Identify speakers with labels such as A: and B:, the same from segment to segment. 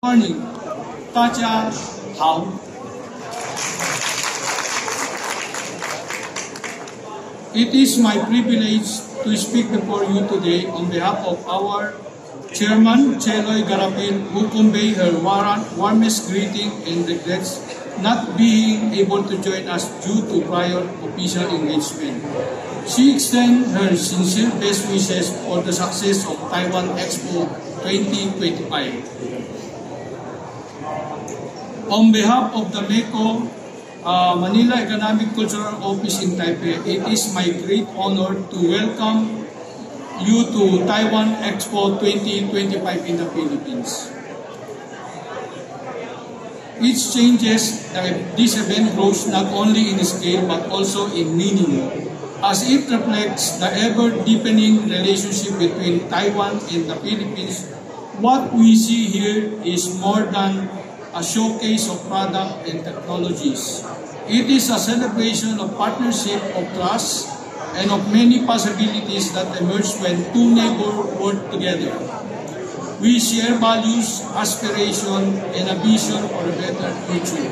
A: Morning，大家好。It is my privilege to speak before you today on behalf of our Chairman, Cheloy Garapin, who convey her warmest greeting and regrets not being able to join us due to prior official engagement. She extends her sincere best wishes for the success of Taiwan Expo 2025. On behalf of the MECO Manila Economic Cultural Office in Taipei, it is my great honor to welcome you to Taiwan Expo 2025 in the Philippines. Each changes this event grows not only in scale but also in meaning, as it reflects the ever-deepening relationship between Taiwan and the Philippines. What we see here is more than a showcase of product and technologies. It is a celebration of partnership, of trust, and of many possibilities that emerge when two neighbors work together. We share values, aspiration, and a vision for a better future.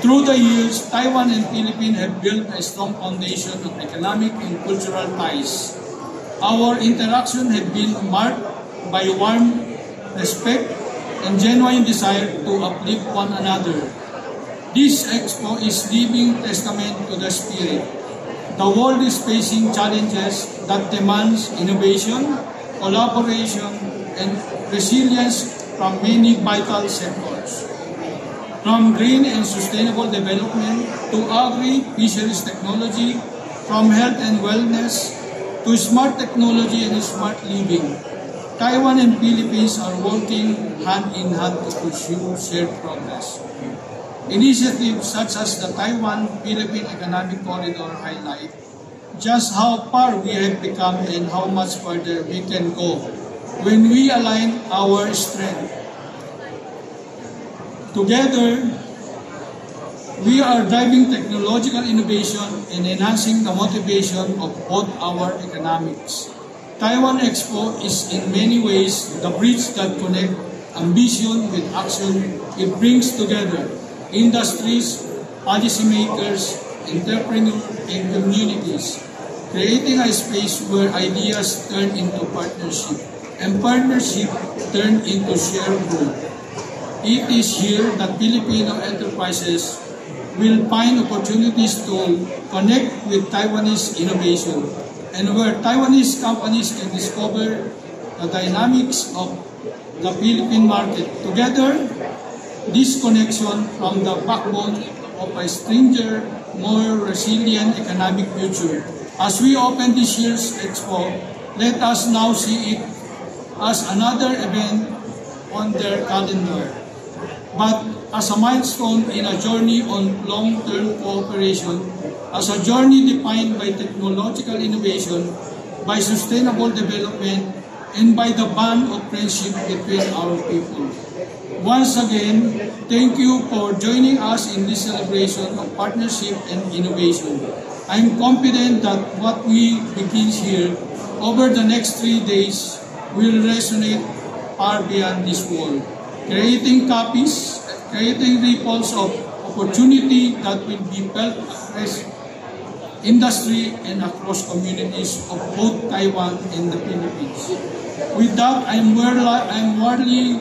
A: Through the years, Taiwan and Philippines have built a strong foundation of economic and cultural ties. Our interaction has been marked by warm respect and genuine desire to uplift one another. This expo is living testament to the spirit. The world is facing challenges that demands innovation, collaboration, and resilience from many vital sectors. From green and sustainable development to agri-fisheries technology, from health and wellness to smart technology and smart living, Taiwan and Philippines are working hand in hand to pursue shared progress. Initiatives such as the Taiwan-Philippine Economic Corridor highlight just how far we have become and how much further we can go when we align our strength. Together, we are driving technological innovation and enhancing the motivation of both our economics. Taiwan Expo is in many ways the bridge that connects ambition with action. It brings together industries, policymakers, entrepreneurs, and communities, creating a space where ideas turn into partnership and partnership turn into shared growth. It is here that Filipino enterprises will find opportunities to connect with Taiwanese innovation, and where Taiwanese companies can discover the dynamics of the Philippine market. Together, this connection from the backbone of a stronger, more resilient economic future. As we open this year's Expo, let us now see it as another event on their calendar, but as a milestone in a journey on long-term cooperation, as a journey defined by technological innovation, by sustainable development, and by the bond of friendship between our people. Once again, thank you for joining us in this celebration of partnership and innovation. I am confident that what we begin here over the next 3 days will resonate far beyond this world, creating ripples of opportunity that will be felt across industry and across communities of both Taiwan and the Philippines. With that, I warmly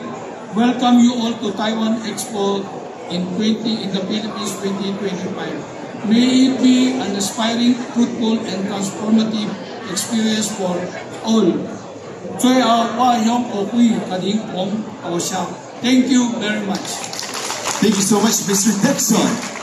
A: welcome you all to Taiwan Expo in the Philippines 2025. May it be an inspiring, fruitful, and transformative experience for all. Thank you very much.
B: Thank you so much, Mr. Dixon.